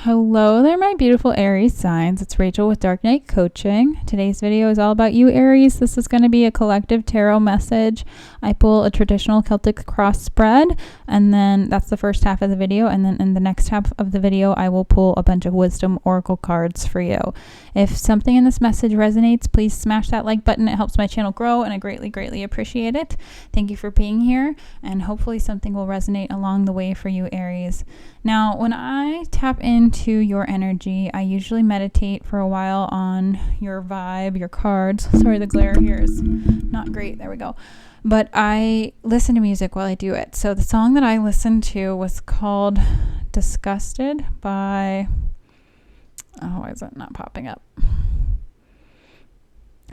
Hello there, my beautiful Aries signs. It's Rachel with Dark Knight Coaching. Today's video is all about you, Aries. This is going to be a collective tarot message. I pull a traditional Celtic cross spread, and then that's the first half of the video. And then in the next half of the video, I will pull a bunch of wisdom oracle cards for you. If something in this message resonates, please smash that like button. It helps my channel grow, and I greatly appreciate it. Thank you for being here, and hopefully something will resonate along the way for you, Aries. Now, when I tap into your energy, I usually meditate for a while on your vibe, your cards. Sorry, the glare here is not great. There we go. But I listen to music while I do it. So the song that I listened to was called Disgusted by... Oh, why is it not popping up?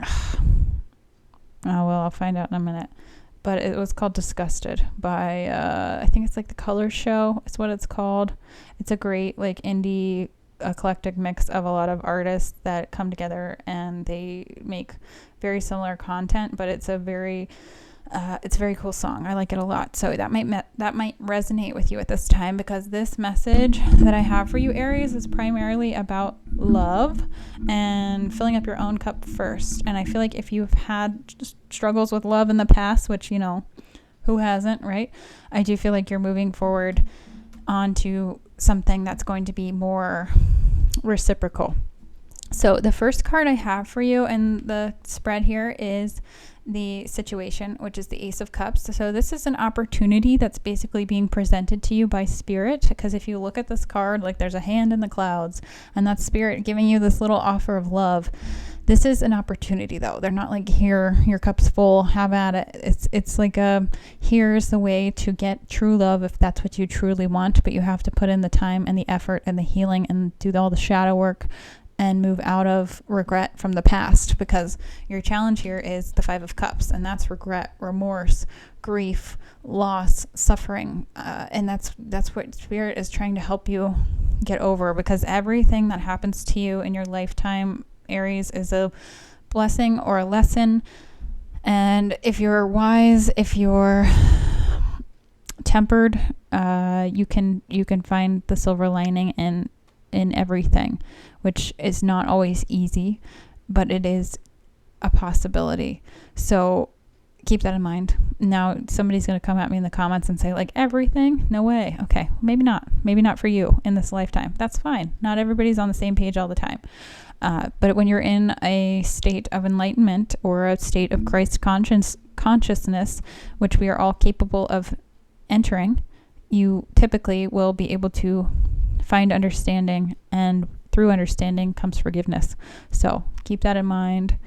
Oh, well, I'll find out in a minute. But it was called Disgusted by, I think it's like The Color Show. It's what it's called. It's a great like indie eclectic mix of a lot of artists that come together and they make very similar content, but it's a very cool song. I like it a lot. So that might resonate with you at this time, because this message that I have for you, Aries, is primarily about love and filling up your own cup first. And I feel like if you've had struggles with love in the past, which, you know, who hasn't, right? I do feel like you're moving forward onto something that's going to be more reciprocal. So the first card I have for you in the spread here is the situation, which is the Ace of Cups. So this is an opportunity that's basically being presented to you by Spirit, because if you look at this card, like there's a hand in the clouds, and that's Spirit giving you this little offer of love. This is an opportunity, though. They're not like, here, your cup's full, have at it. It's like here's the way to get true love if that's what you truly want, but you have to put in the time and the effort and the healing and do all the shadow work and move out of regret from the past, because your challenge here is the Five of Cups, and that's regret, remorse, grief, loss, suffering, and that's what Spirit is trying to help you get over, because everything that happens to you in your lifetime, Aries, is a blessing or a lesson. And if you're wise, if you're tempered, you can find the silver lining in everything, which is not always easy, but it is a possibility. So keep that in mind. Now, somebody's going to come at me in the comments and say, like, everything? No way. Okay, maybe not for you in this lifetime. That's fine. Not everybody's on the same page all the time. But when you're in a state of enlightenment or a state of Christ consciousness, which we are all capable of entering, you typically will be able to find understanding, and through understanding comes forgiveness. So keep that in mind.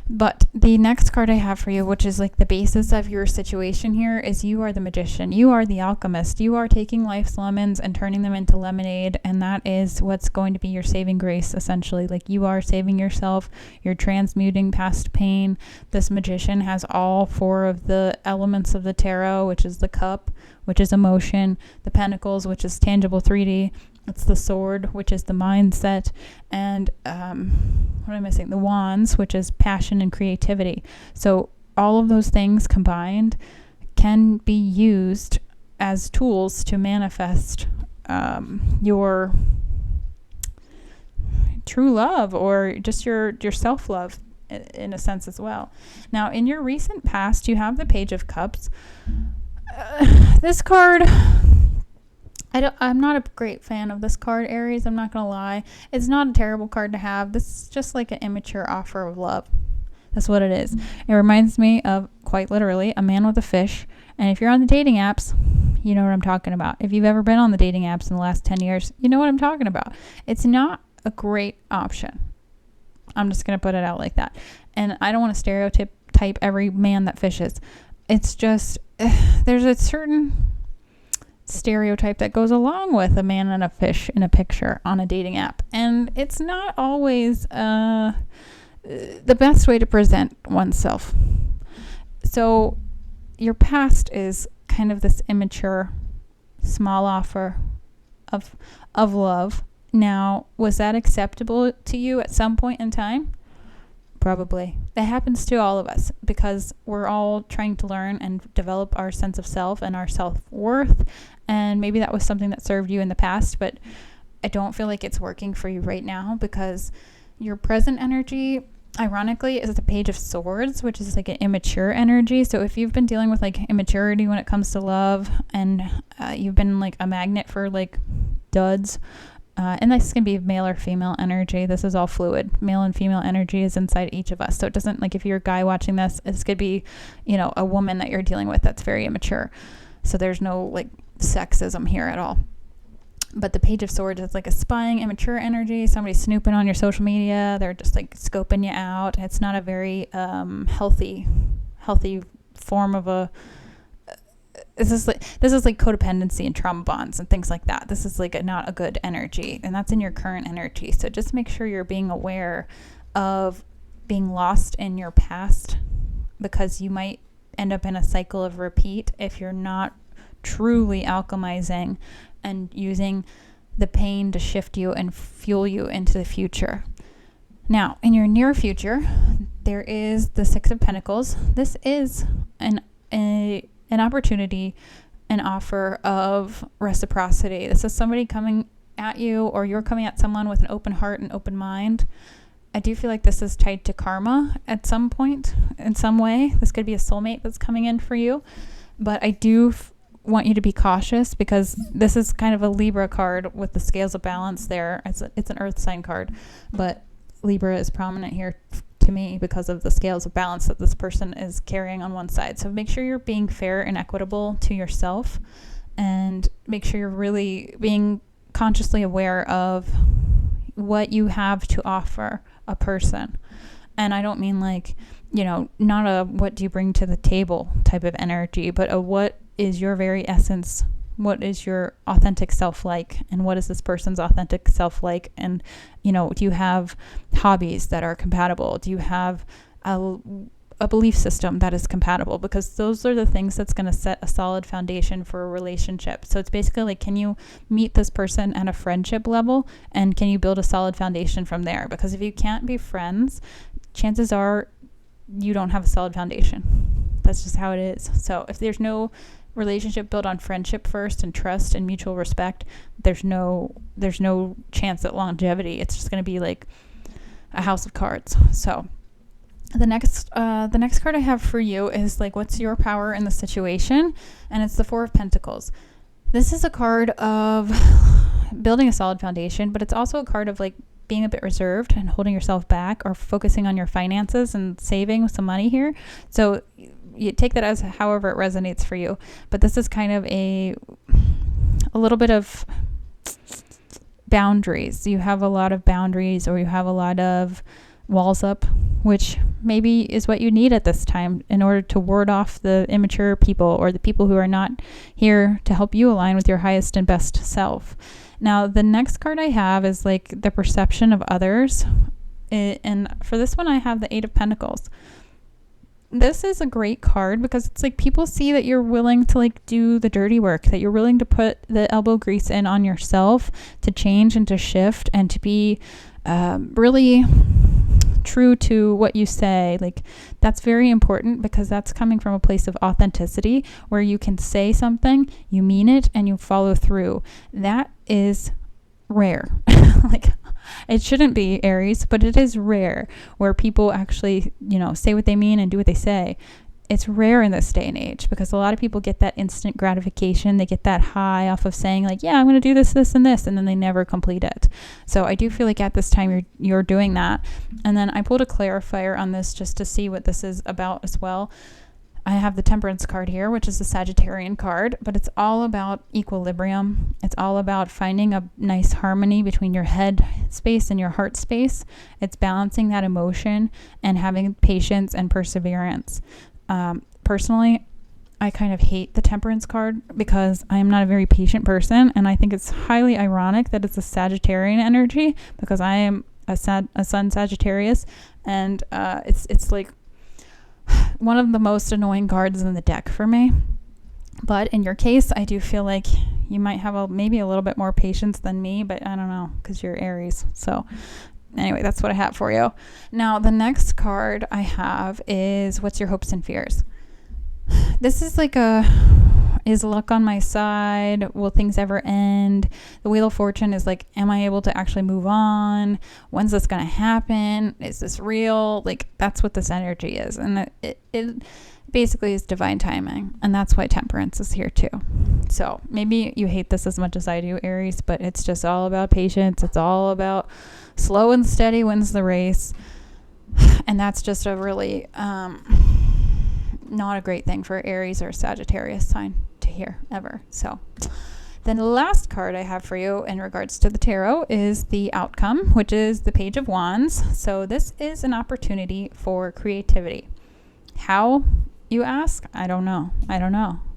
But the next card I have for you, which is like the basis of your situation here, is you are the magician. You are the alchemist. You are taking life's lemons and turning them into lemonade. And that is what's going to be your saving grace, essentially. Like, you are saving yourself. You're transmuting past pain. This magician has all four of the elements of the tarot, which is the cup, which is emotion, the pentacles, which is tangible 3D. It's the sword, which is the mindset, and what am I missing? The wands, which is passion and creativity. So all of those things combined can be used as tools to manifest your true love, or just your self-love in a sense as well. Now, in your recent past, you have the Page of Cups. This card... I'm not a great fan of this card, Aries. I'm not going to lie. It's not a terrible card to have. This is just like an immature offer of love. That's what it is. It reminds me of, quite literally, a man with a fish. And if you're on the dating apps, you know what I'm talking about. If you've ever been on the dating apps in the last 10 years, you know what I'm talking about. It's not a great option. I'm just going to put it out like that. And I don't want to stereotype every man that fishes. It's just, there's a certain stereotype that goes along with a man and a fish in a picture on a dating app, and it's not always the best way to present oneself. So your past is kind of this immature small offer of love. Now, was that acceptable to you at some point in time? Probably. That happens to all of us, because we're all trying to learn and develop our sense of self and our self-worth. And maybe that was something that served you in the past, but I don't feel like it's working for you right now, because your present energy, ironically, is the Page of Swords, which is like an immature energy. So if you've been dealing with like immaturity when it comes to love, and you've been like a magnet for like duds, and this can be male or female energy. This is all fluid. Male and female energy is inside each of us. So it doesn't, like, if you're a guy watching this could be, you know, a woman that you're dealing with that's very immature. So there's no like sexism here at all. But the Page of Swords is like a spying, immature energy. Somebody's snooping on your social media. They're just like scoping you out. It's not a very healthy form of a. This is like codependency and trauma bonds and things like that. This is like not a good energy, and that's in your current energy. So just make sure you're being aware of being lost in your past, because you might end up in a cycle of repeat if you're not truly alchemizing and using the pain to shift you and fuel you into the future. Now, in your near future, there is the Six of Pentacles. This is an opportunity, an offer of reciprocity. This is somebody coming at you, or you're coming at someone with an open heart and open mind. I do feel like this is tied to karma at some point, in some way. This could be a soulmate that's coming in for you. But I do want you to be cautious, because this is kind of a Libra card with the scales of balance there. It's an earth sign card, but Libra is prominent here to me because of the scales of balance that this person is carrying on one side. So make sure you're being fair and equitable to yourself, and make sure you're really being consciously aware of what you have to offer a person. And I don't mean like, you know, not a what do you bring to the table type of energy, but a what is your very essence, what is your authentic self like, and what is this person's authentic self like? And, you know, do you have hobbies that are compatible? Do you have a belief system that is compatible? Because those are the things that's going to set a solid foundation for a relationship. So it's basically like, can you meet this person at a friendship level, and can you build a solid foundation from there? Because if you can't be friends, chances are you don't have a solid foundation. That's just how it is. So if there's no relationship built on friendship first and trust and mutual respect, there's no chance at longevity. It's just going to be like a house of cards. So the next card I have for you is like, what's your power in the situation? And it's the Four of Pentacles. This is a card of building a solid foundation, but it's also a card of like being a bit reserved and holding yourself back, or focusing on your finances and saving some money here. So you take that as however it resonates for you. But this is kind of a little bit of boundaries. You have a lot of boundaries, or you have a lot of walls up, which maybe is what you need at this time in order to ward off the immature people, or the people who are not here to help you align with your highest and best self. Now, the next card I have is like the perception of others. And for this one, I have the Eight of Pentacles. This is a great card because it's like people see that you're willing to like do the dirty work, that you're willing to put the elbow grease in on yourself to change and to shift and to be really true to what you say. Like, that's very important, because that's coming from a place of authenticity where you can say something, you mean it, and you follow through. That is rare. Like, it shouldn't be, Aries, but it is rare where people actually, you know, say what they mean and do what they say. It's rare in this day and age, because a lot of people get that instant gratification. They get that high off of saying like, yeah, I'm going to do this, this, and this, and then they never complete it. So I do feel like at this time you're doing that. And then I pulled a clarifier on this just to see what this is about as well. I have the Temperance card here, which is the Sagittarian card, but it's all about equilibrium. It's all about finding a nice harmony between your head space and your heart space. It's balancing that emotion and having patience and perseverance. Personally, I kind of hate the Temperance card because I am not a very patient person, and I think it's highly ironic that it's a Sagittarian energy, because I am a Sun Sagittarius, and it's like one of the most annoying cards in the deck for me. But in your case, I do feel like you might have maybe a little bit more patience than me, but I don't know, because you're Aries. So anyway, that's what I have for you. Now, the next card I have is what's your hopes and fears? This is like is luck on my side? Will things ever end? The Wheel of Fortune is like, am I able to actually move on? When's this going to happen? Is this real? Like, that's what this energy is. And it basically is divine timing. And that's why Temperance is here too. So maybe you hate this as much as I do, Aries, but it's just all about patience. It's all about slow and steady wins the race. And that's just a really not a great thing for Aries or Sagittarius sign to hear ever. So then the last card I have for you in regards to the tarot is the Outcome, which is the Page of Wands. So this is an opportunity for creativity. How, you ask? I don't know.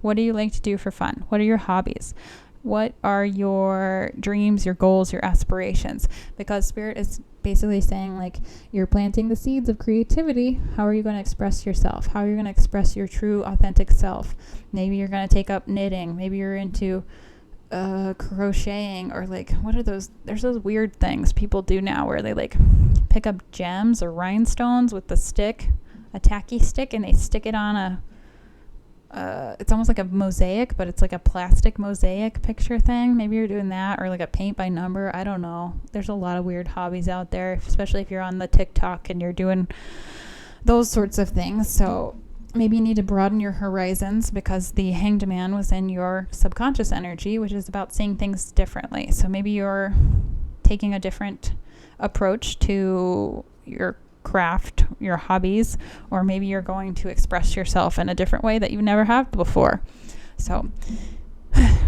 What do you like to do for fun? What are your hobbies? What are your dreams, your goals, your aspirations? Because Spirit is basically saying, like, you're planting the seeds of creativity. How are you going to express yourself? How are you going to express your true, authentic self? Maybe you're going to take up knitting. Maybe you're into crocheting, or like, what are those? There's those weird things people do now where they like pick up gems or rhinestones with the stick, a tacky stick, and they stick it on a it's almost like a mosaic, but it's like a plastic mosaic picture thing. Maybe you're doing that, or like a paint by number. I don't know. There's a lot of weird hobbies out there, especially if you're on the TikTok and you're doing those sorts of things. So maybe you need to broaden your horizons, because the Hanged Man was in your subconscious energy, which is about seeing things differently. So maybe you're taking a different approach to your craft, your hobbies, or maybe you're going to express yourself in a different way that you never have before. So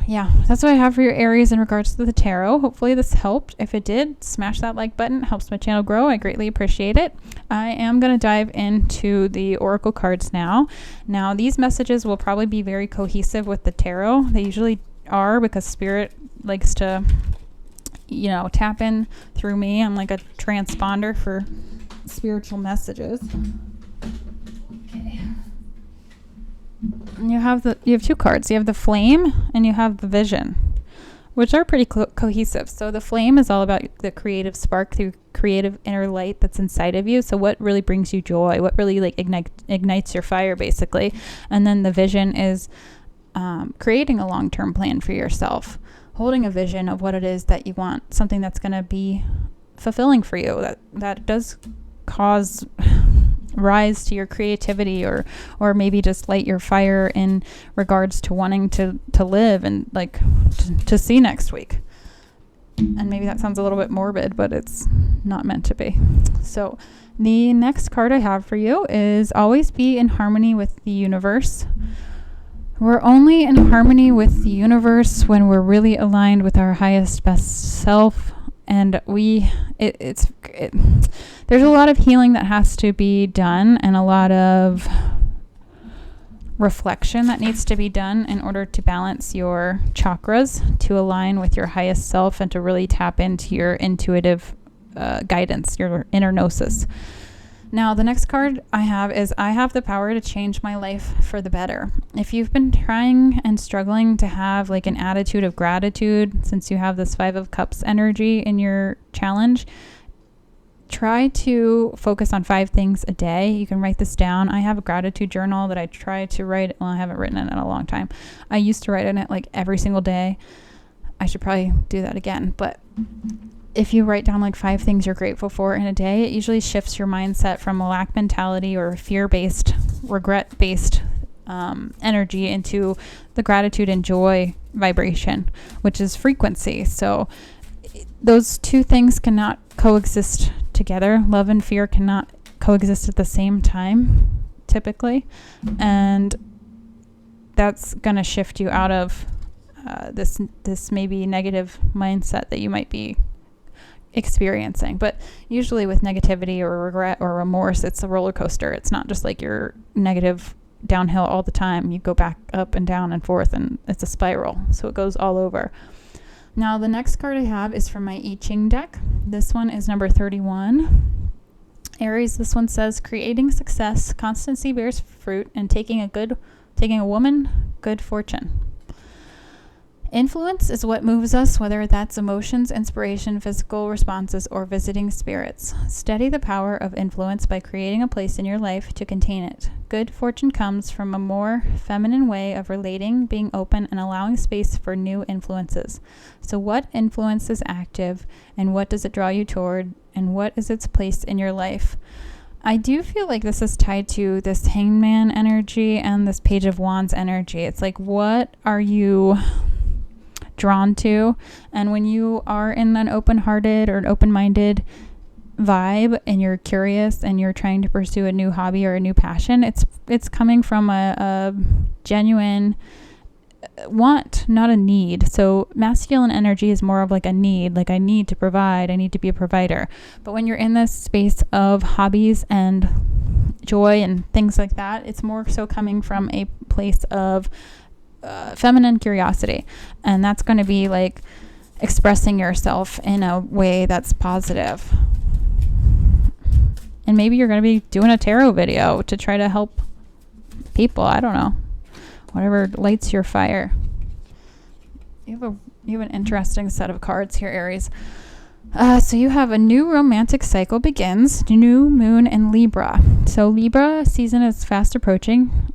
yeah, that's what I have for your Aries in regards to the tarot. Hopefully this helped. If it did, smash that like button. It helps my channel grow. I greatly appreciate it. I am going to dive into the oracle cards now. Now these messages will probably be very cohesive with the tarot. They usually are, because Spirit likes to, tap in through me. I'm like a transponder for spiritual messages. Okay. And you have two cards. You have the Flame and you have the Vision, which are pretty cohesive. So the Flame is all about the creative spark, the creative inner light that's inside of you. So what really brings you joy? What really like ignites your fire, basically. And then the Vision is creating a long-term plan for yourself, holding a vision of what it is that you want, something that's going to be fulfilling for you, that does cause rise to your creativity, or maybe just light your fire in regards to wanting to live and like to see next week. And maybe that sounds a little bit morbid, but it's not meant to be. So the next card I have for you is Always Be in Harmony with the Universe. We're only in harmony with the universe when we're really aligned with our highest best self. And there's a lot of healing that has to be done, and a lot of reflection that needs to be done in order to balance your chakras, to align with your highest self, and to really tap into your intuitive guidance, your inner gnosis. Now, the next card I have is I have the power to change my life for the better. If you've been trying and struggling to have like an attitude of gratitude, since you have this 5 of Cups energy in your challenge, try to focus on 5 things a day. You can write this down. I have a gratitude journal that I try to write. Well, I haven't written it in a long time. I used to write in it like every single day. I should probably do that again. But if you write down like 5 things you're grateful for in a day, it usually shifts your mindset from a lack mentality or a fear-based, regret-based energy into the gratitude and joy vibration, which is frequency. So those two things cannot coexist together. Love and fear cannot coexist at the same time, typically. And that's going to shift you out of this maybe negative mindset that you might be experiencing. But usually with negativity or regret or remorse, it's a roller coaster. It's not just like you're negative downhill all the time. You go back up and down and forth, and it's a spiral. So it goes all over. Now, the next card I have is from my I Ching deck. This one is number 31. Aries, this one says, creating success, constancy bears fruit, and taking a woman, good fortune. Influence is what moves us, whether that's emotions, inspiration, physical responses, or visiting spirits. Steady the power of influence by creating a place in your life to contain it. good fortune comes from a more feminine way of relating, being open, and allowing space for new influences. So what influence is active, and what does it draw you toward, and what is its place in your life? I do feel like this is tied to this Hangman energy and this Page of Wands energy. It's like, what are you drawn to? And when you are in an open-hearted or an open-minded vibe and you're curious and you're trying to pursue a new hobby or a new passion, it's coming from a genuine want, not a need. So masculine energy is more of like a need, like I need to provide, I need to be a provider. But when you're in this space of hobbies and joy and things like that, it's more so coming from a place of feminine curiosity. And that's going to be like expressing yourself in a way that's positive. And maybe you're going to be doing a tarot video to try to help people. I don't know. Whatever lights your fire. You have an interesting set of cards here, Aries. So you have a new romantic cycle begins, new moon in Libra. So Libra season is fast approaching.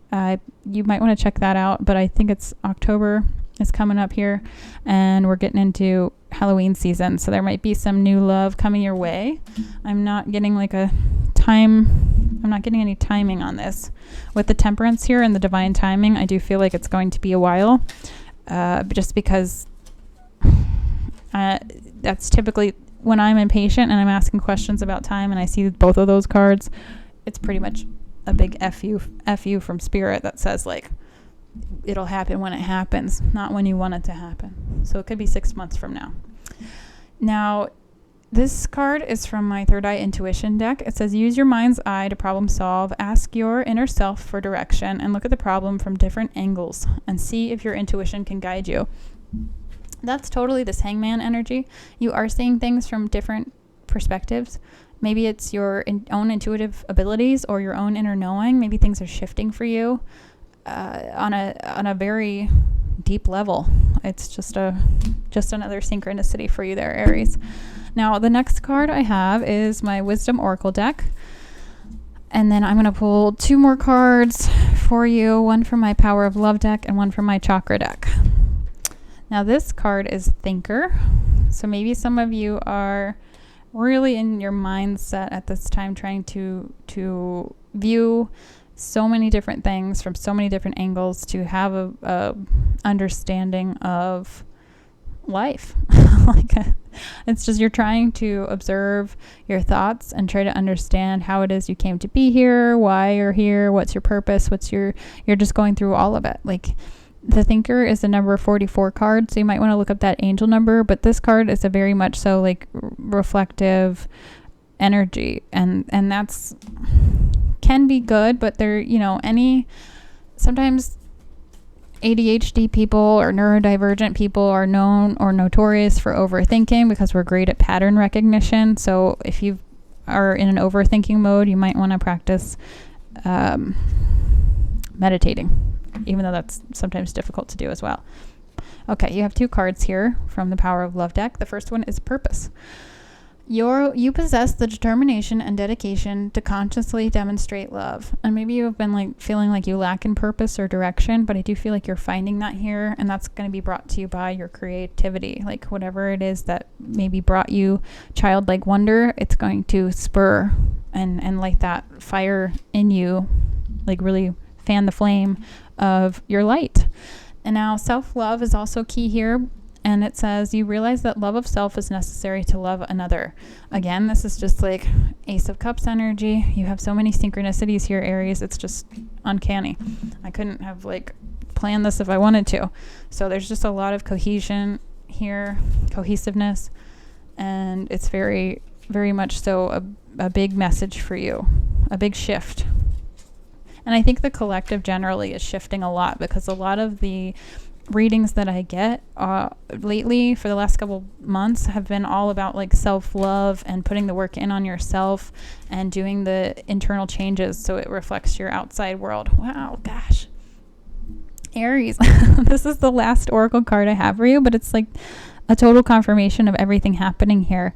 You might want to check that out, but I think it's October is coming up here, and we're getting into Halloween season. So there might be some new love coming your way. I'm not getting like I'm not getting any timing on this. With the Temperance here and the divine timing, I do feel like it's going to be a while, just because that's typically when I'm impatient and I'm asking questions about time and I see both of those cards, it's pretty much a big F you from Spirit that says like, it'll happen when it happens, not when you want it to happen. So it could be 6 months from now. Now, this card is from my Third Eye Intuition deck. It says, use your mind's eye to problem solve, ask your inner self for direction, and look at the problem from different angles and see if your intuition can guide you. That's totally this Hangman energy. You are seeing things from different perspectives. Maybe it's your own intuitive abilities or your own inner knowing. Maybe things are shifting for you on a very deep level. It's just another synchronicity for you there, Aries. Now, the next card I have is my Wisdom Oracle deck. And then I'm going to pull 2 more cards for you, one from my Power of Love deck and one from my Chakra deck. Now, this card is Thinker. So maybe some of you are really in your mindset at this time trying to view so many different things from so many different angles to have a understanding of life. It's just you're trying to observe your thoughts and try to understand how it is you came to be here, why you're here, what's your purpose, you're just going through all of it. Like, the Thinker is the number 44 card, so you might want to look up that angel number, but this card is a very much so like reflective energy, and that's can be good, but there, sometimes ADHD people or neurodivergent people are known or notorious for overthinking because we're great at pattern recognition. So if you are in an overthinking mode, you might want to practice meditating, even though that's sometimes difficult to do as well. Okay, you have 2 cards here from the Power of Love deck. The first one is Purpose. You possess the determination and dedication to consciously demonstrate love. And maybe you have been like feeling like you lack in purpose or direction, but I do feel like you're finding that here, and that's going to be brought to you by your creativity. Like whatever it is that maybe brought you childlike wonder, it's going to spur and light that fire in you, like really fan the flame of your light. And now self-love is also key here. And it says, you realize that love of self is necessary to love another. Again, this is just like Ace of Cups energy. You have so many synchronicities here, Aries. It's just uncanny. I couldn't have like planned this if I wanted to. So there's just a lot of cohesion here, cohesiveness. And it's very, very much so a big message for you, a big shift. And I think the collective generally is shifting a lot, because a lot of the readings that I get lately for the last couple months have been all about like self-love and putting the work in on yourself and doing the internal changes so it reflects your outside world. Wow, gosh. Aries, this is the last oracle card I have for you, but it's like a total confirmation of everything happening here.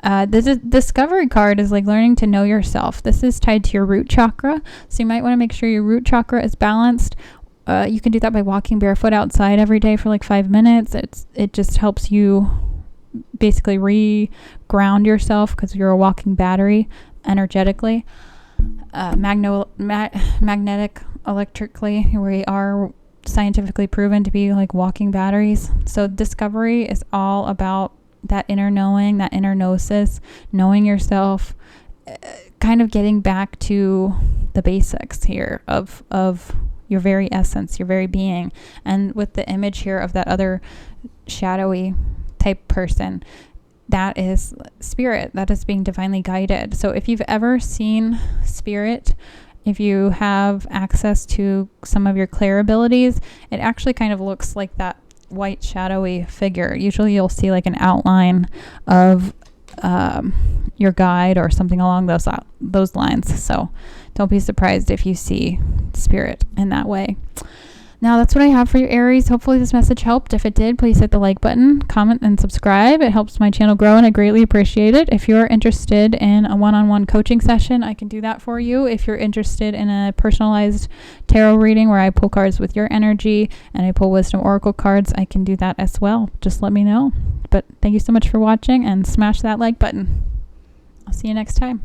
The discovery card is like learning to know yourself. This is tied to your root chakra, so you might want to make sure your root chakra is balanced. You can do that by walking barefoot outside every day for like 5 minutes. It just helps you basically re-ground yourself, because you're a walking battery energetically. Magnetic, electrically, we are scientifically proven to be like walking batteries. So discovery is all about that inner knowing, that inner gnosis, knowing yourself, kind of getting back to the basics here of your very essence, your very being. And with the image here of that other shadowy type person, that is spirit, that is being divinely guided. So if you've ever seen spirit, if you have access to some of your clair abilities, it actually kind of looks like that white shadowy figure. Usually you'll see like an outline of your guide or something along those lines. So don't be surprised if you see spirit in that way. Now that's what I have for you, Aries. Hopefully this message helped. If it did, please hit the like button, comment, and subscribe. It helps my channel grow, and I greatly appreciate it. If you're interested in a one-on-one coaching session, I can do that for you. If you're interested in a personalized tarot reading where I pull cards with your energy and I pull wisdom oracle cards, I can do that as well. Just let me know. But thank you so much for watching, and smash that like button. I'll see you next time.